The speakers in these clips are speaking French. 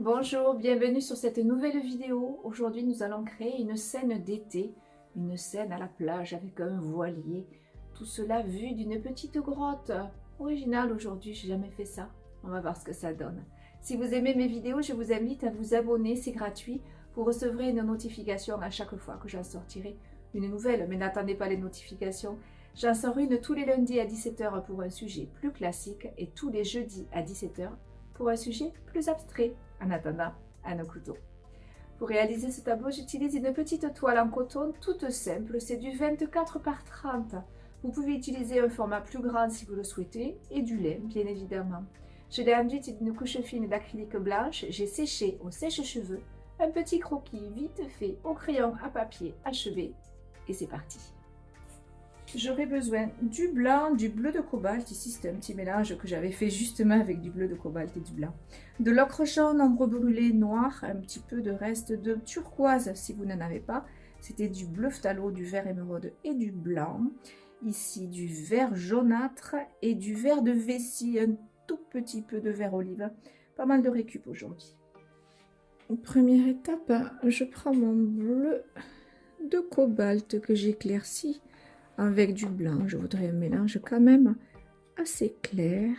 Bonjour, bienvenue sur cette nouvelle vidéo. Aujourd'hui, nous allons créer une scène d'été, une scène à la plage avec un voilier. Tout cela vu d'une petite grotte. Original aujourd'hui, j'ai jamais fait ça. On va voir ce que ça donne. Si vous aimez mes vidéos, je vous invite à vous abonner, c'est gratuit. Vous recevrez une notification à chaque fois que j'en sortirai une nouvelle. Mais n'attendez pas les notifications. J'en sors une tous les lundis à 17 h pour un sujet plus classique et tous les jeudis à 17 h pour un sujet plus abstrait. En attendant, à nos couteaux. Pour réaliser ce tableau, j'utilise une petite toile en coton toute simple, c'est du 24 par 30. Vous pouvez utiliser un format plus grand si vous le souhaitez, et du lait, bien évidemment. Je l'ai enduite d'une couche fine d'acrylique blanche, j'ai séché au sèche-cheveux, un petit croquis vite fait au crayon à papier achevé, et c'est parti. J'aurai besoin du blanc, du bleu de cobalt, ici c'est un petit mélange que j'avais fait justement avec du bleu de cobalt et du blanc. De l'ocre jaune, ombre brûlée, noir, un petit peu de reste de turquoise si vous n'en avez pas. C'était du bleu phthalo, du vert émeraude et du blanc. Ici du vert jaunâtre et du vert de vessie, un tout petit peu de vert olive. Pas mal de récup aujourd'hui. Première étape, je prends mon bleu de cobalt que j'éclaircis avec du blanc. Je voudrais un mélange quand même assez clair.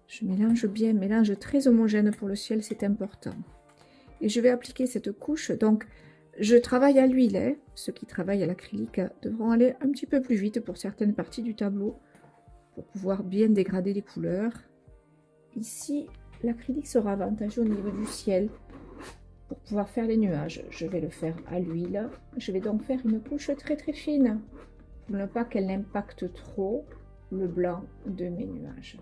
Je mélange bien, mélange très homogène pour le ciel, c'est important. Et je vais appliquer cette couche. Donc, je travaille à l'huile. Hein. Ceux qui travaillent à l'acrylique devront aller un petit peu plus vite pour certaines parties du tableau pour pouvoir bien dégrader les couleurs. Ici, l'acrylique sera avantageux au niveau du ciel. Pour pouvoir faire les nuages, je vais le faire à l'huile. Je vais donc faire une couche très très fine pour ne pas qu'elle n'impacte trop le blanc de mes nuages.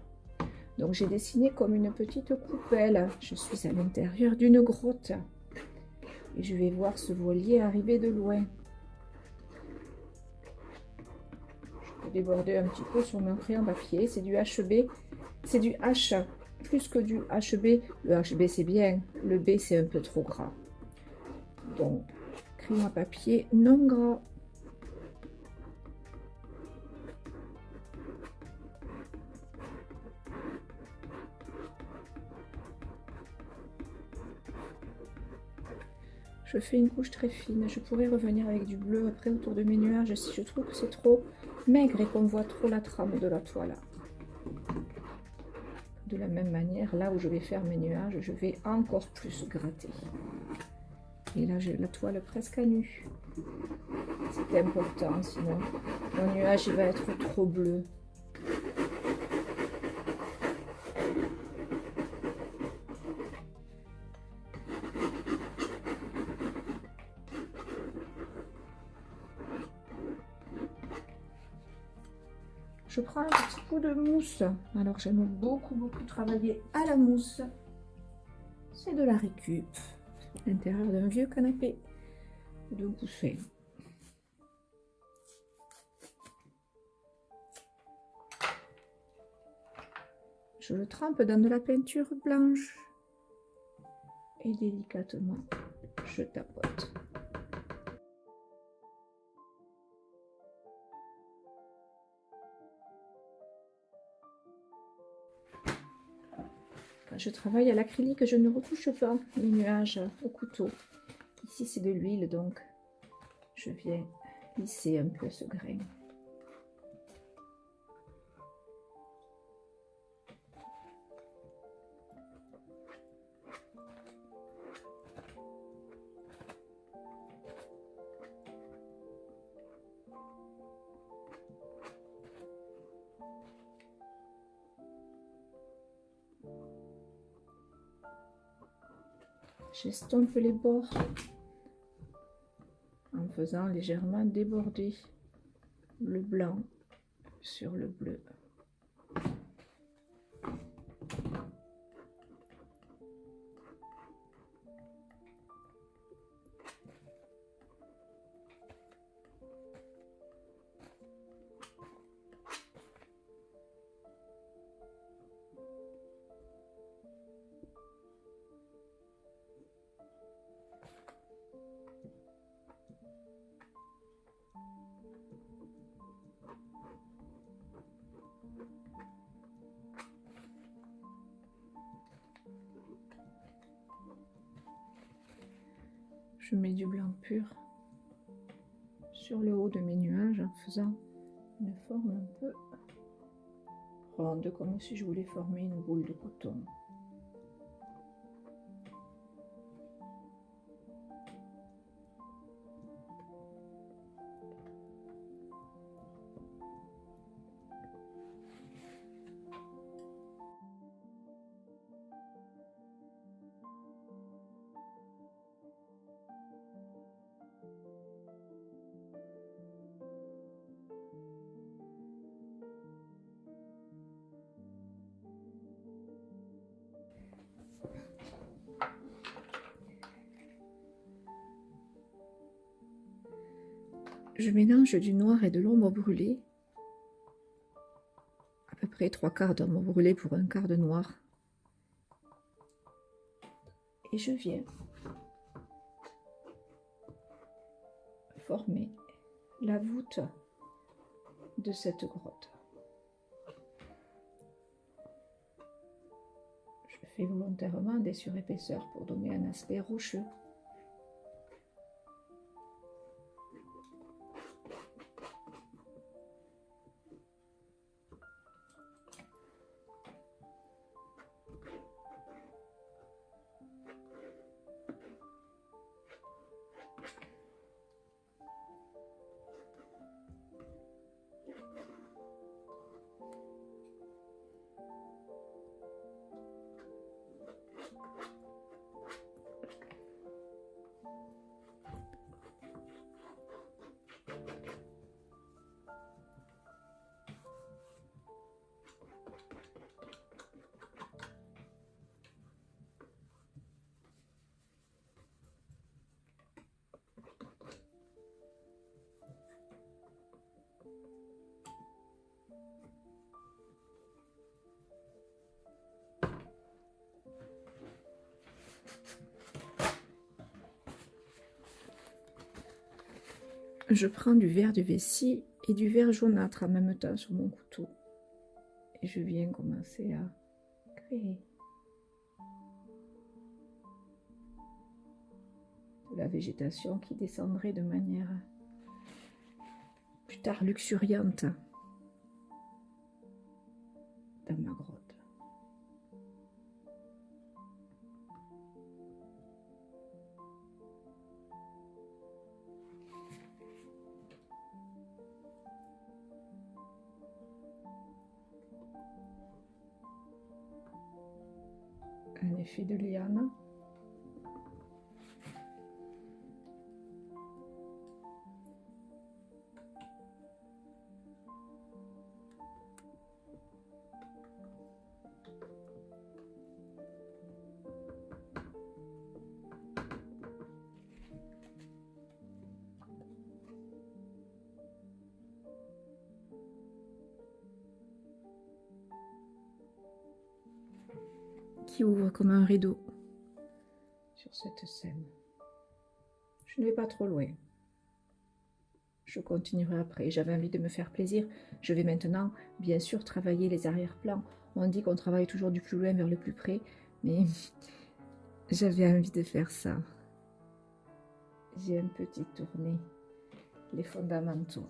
Donc j'ai dessiné comme une petite coupelle. Je suis à l'intérieur d'une grotte et je vais voir ce voilier arriver de loin. Je peux déborder un petit peu sur mon crayon papier. C'est du HB, c'est du H. Plus que du HB, le HB c'est bien, le B c'est un peu trop gras. Donc, crayon à papier non gras. Je fais une couche très fine. Je pourrais revenir avec du bleu après autour de mes nuages si je trouve que c'est trop maigre et qu'on voit trop la trame de la toile. De la même manière, là où je vais faire mes nuages, je vais encore plus gratter. Et là, j'ai la toile presque à nu. C'est important, sinon mon nuage il va être trop bleu. Je prends un petit coup de mousse. Alors j'aime beaucoup travailler à la mousse. C'est de la récup. L'intérieur d'un vieux canapé de gousset. Je le trempe dans de la peinture blanche. Et délicatement, je tapote. Quand je travaille à l'acrylique, je ne retouche pas les nuages au couteau. Ici, c'est de l'huile, donc je viens lisser un peu ce grain. J'estompe les bords en faisant légèrement déborder le blanc sur le bleu. Je mets du blanc pur sur le haut de mes nuages en faisant une forme un peu ronde, comme si je voulais former une boule de coton. Je mélange du noir et de l'ombre brûlée, à peu près 3/4 d'ombre brûlée pour 1/4 de noir. Et je viens former la voûte de cette grotte. Je fais volontairement des surépaisseurs pour donner un aspect rocheux. Je prends du verre de vessie et du verre jaunâtre en même temps sur mon couteau. Et je viens commencer à créer de la végétation qui descendrait de manière plus tard luxuriante dans ma grotte. Un effet de liane. Qui ouvre comme un rideau sur cette scène. Je ne vais pas trop loin. Je continuerai après. J'avais envie de me faire plaisir. Je vais maintenant, bien sûr, travailler les arrière-plans. On dit qu'on travaille toujours du plus loin vers le plus près, mais j'avais envie de faire ça. J'ai un petit tourné les fondamentaux.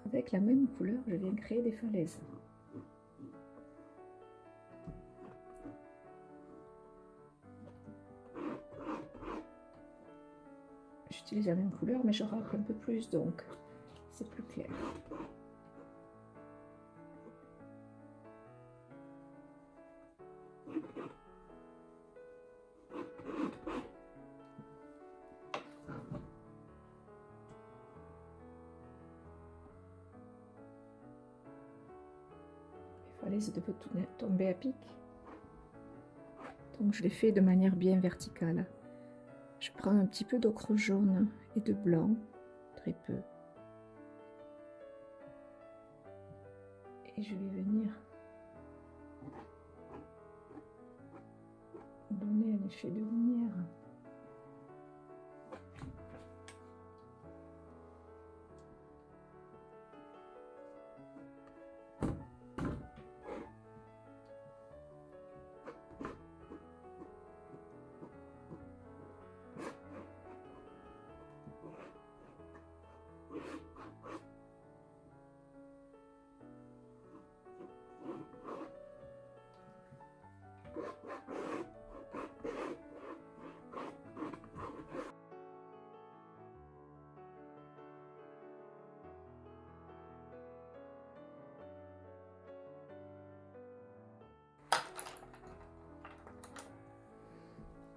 Avec la même couleur, je viens créer des falaises. J'utilise la même couleur, mais je râpe un peu plus, donc c'est plus clair. Les falaises devaient tomber à pic, donc je les fais de manière bien verticale. Je prends un petit peu d'ocre jaune et de blanc, très peu. Et je vais venir donner un effet de lumière.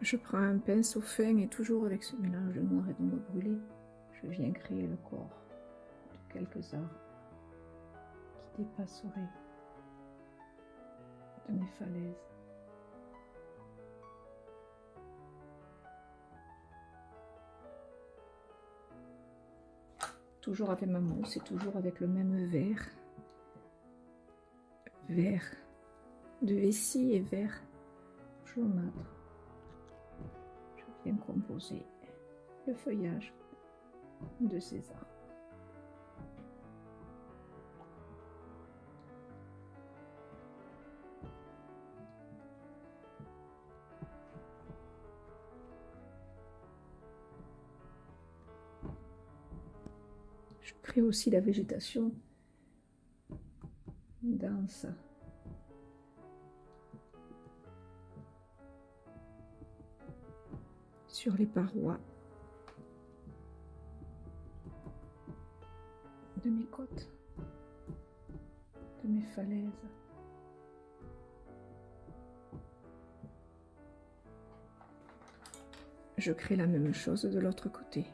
Je prends un pinceau fin et toujours avec ce mélange de noir et d'ombre brûlée, je viens créer le corps de quelques arbres qui dépasseraient de mes falaises. Toujours avec ma mousse et toujours avec le même verre de vessie et vert jaunâtre. Je viens composer le feuillage de ces arbres. Je crée aussi la végétation dense. Sur les parois de mes côtes, de mes falaises. Je crée la même chose de l'autre côté.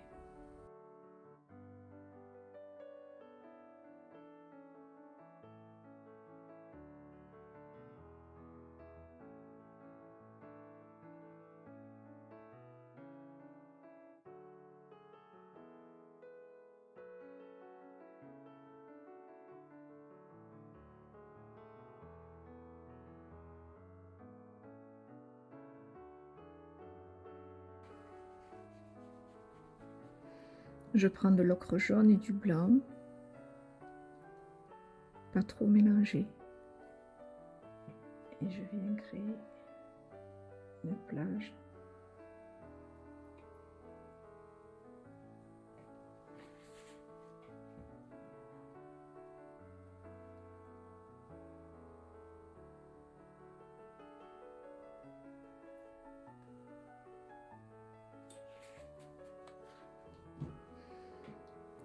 Je prends de l'ocre jaune et du blanc, pas trop mélangé, et je viens créer une plage.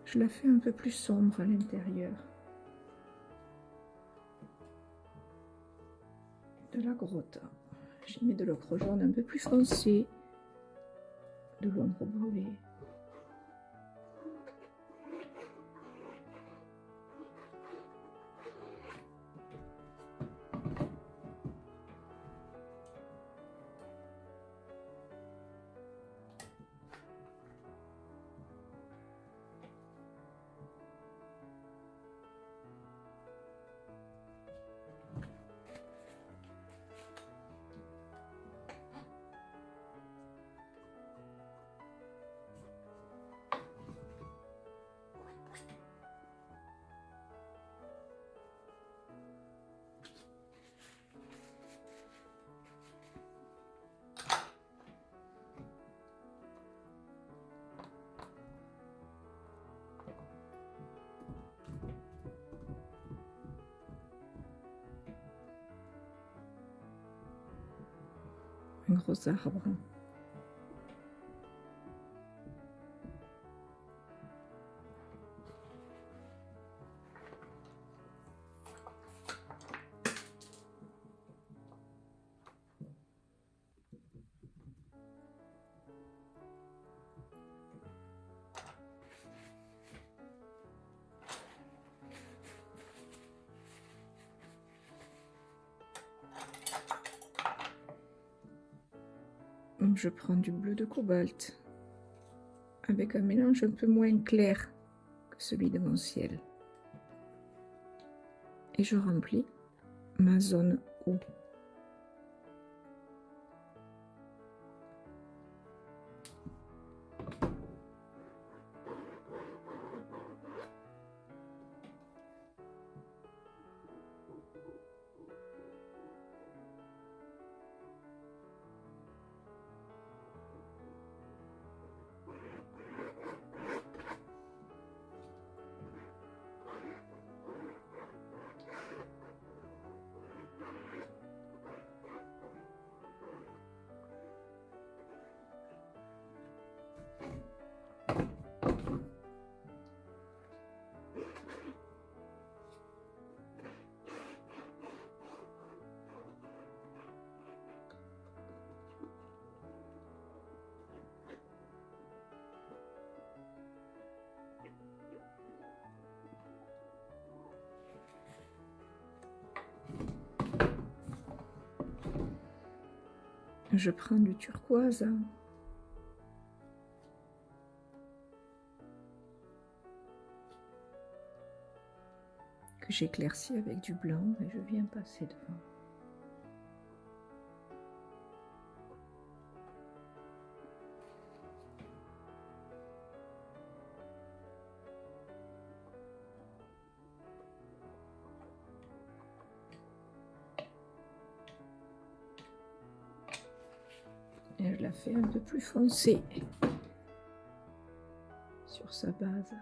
Je la fais un peu plus sombre à l'intérieur de la grotte. J'y mets de l'ocre jaune un peu plus foncé, de l'ombre brûlée. Un gros arbre. Je prends du bleu de cobalt avec un mélange un peu moins clair que celui de mon ciel. Et je remplis ma zone eau. Je prends du turquoise. Que j'éclaircis avec du blanc et je viens passer devant. Et je la fais un peu plus foncée sur sa base.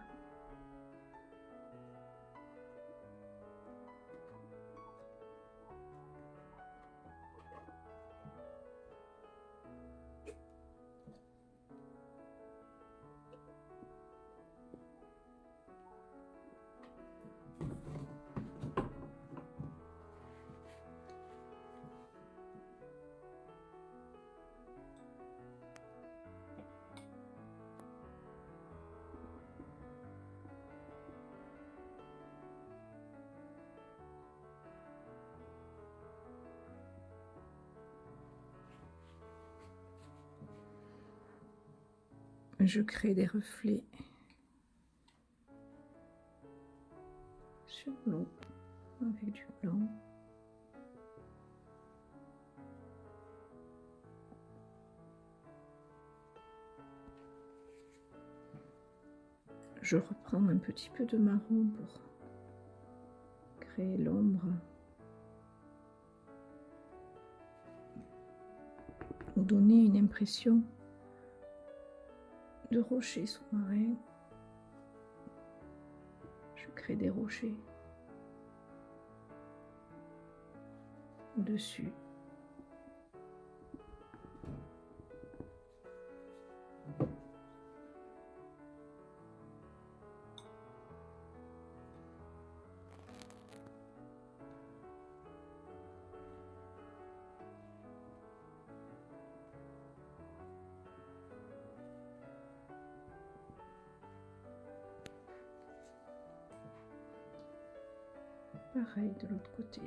Je crée des reflets sur l'eau avec du blanc. Je reprends un petit peu de marron pour créer l'ombre ou donner une impression de rochers sous-marins. Je crée des rochers au-dessus. Pareil de l'autre côté.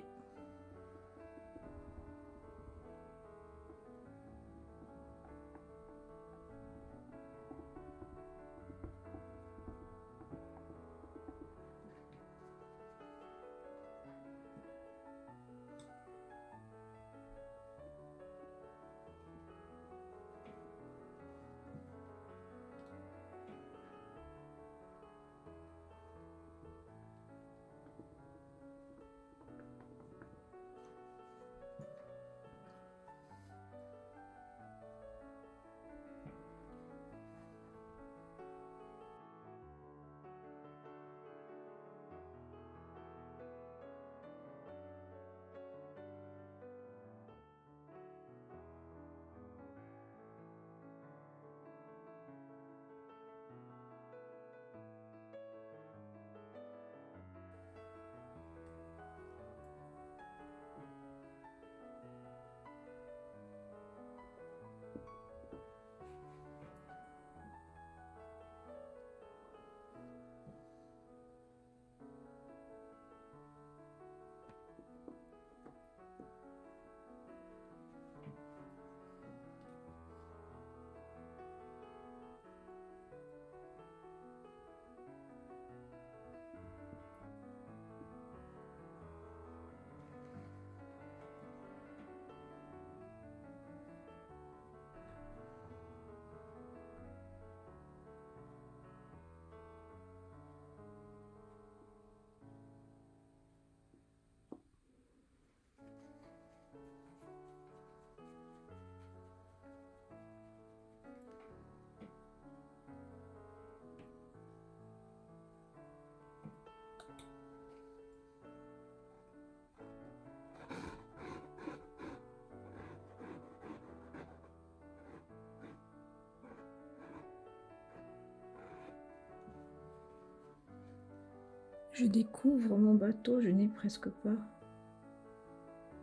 Je découvre mon bateau, je n'ai presque pas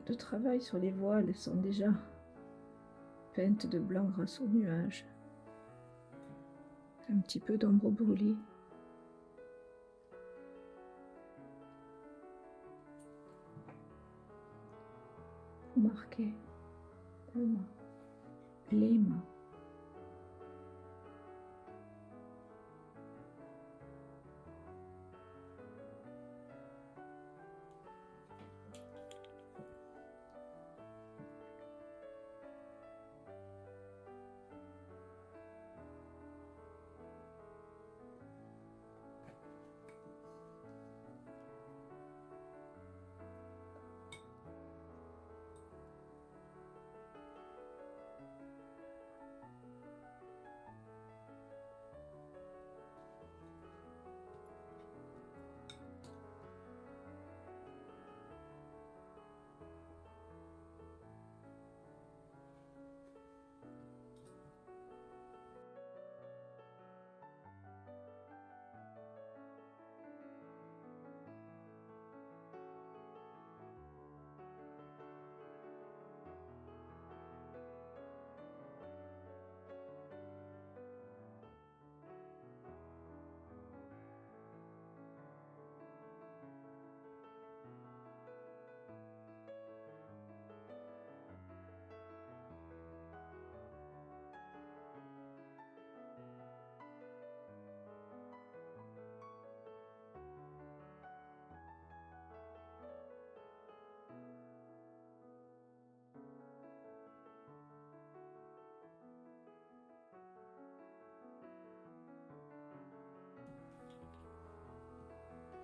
de travail sur les voiles, elles sont déjà peintes de blanc grâce aux nuages. Un petit peu d'ombre brûlée. Pour marquer le mât. sublime.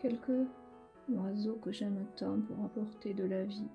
Quelques oiseaux que j'aime tant pour apporter de la vie.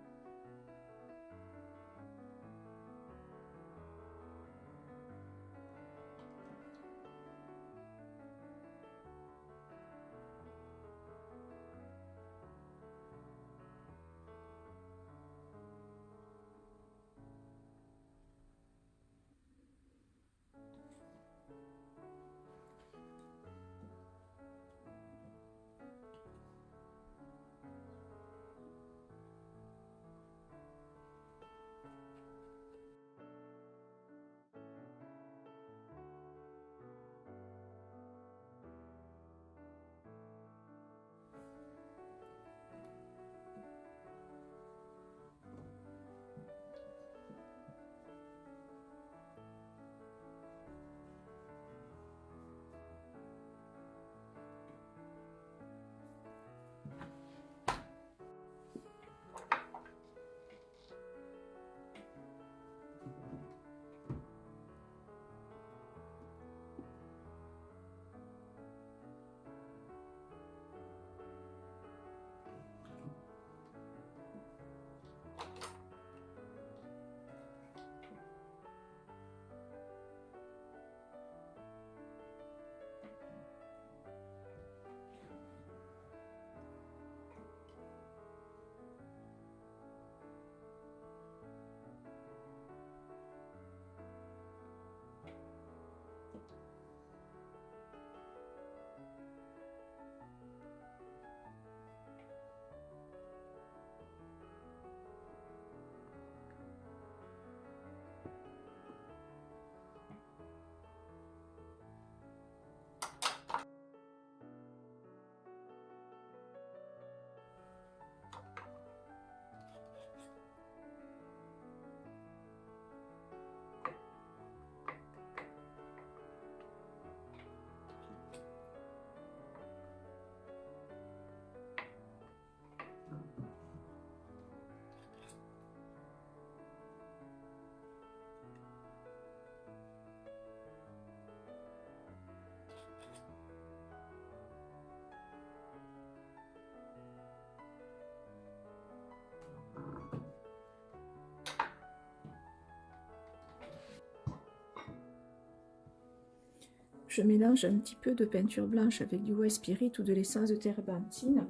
Je mélange un petit peu de peinture blanche avec du white spirit ou de l'essence de térébenthine.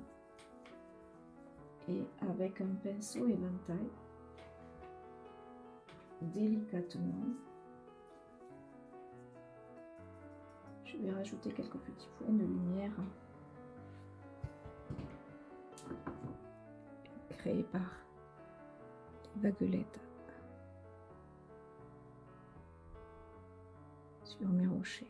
Et avec un pinceau éventail, délicatement, je vais rajouter quelques petits points de lumière créés par les vaguelettes sur mes rochers.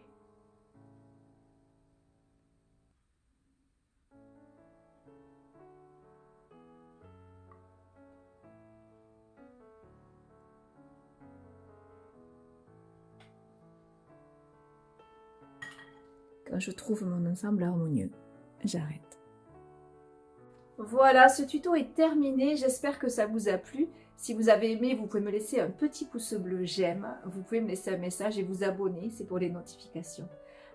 Quand je trouve mon ensemble harmonieux, j'arrête. Voilà, ce tuto est terminé. J'espère que ça vous a plu. Si vous avez aimé, vous pouvez me laisser un petit pouce bleu j'aime. Vous pouvez me laisser un message et vous abonner, c'est pour les notifications.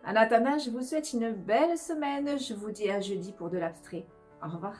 En attendant, je vous souhaite une belle semaine. Je vous dis à jeudi pour de l'abstrait. Au revoir.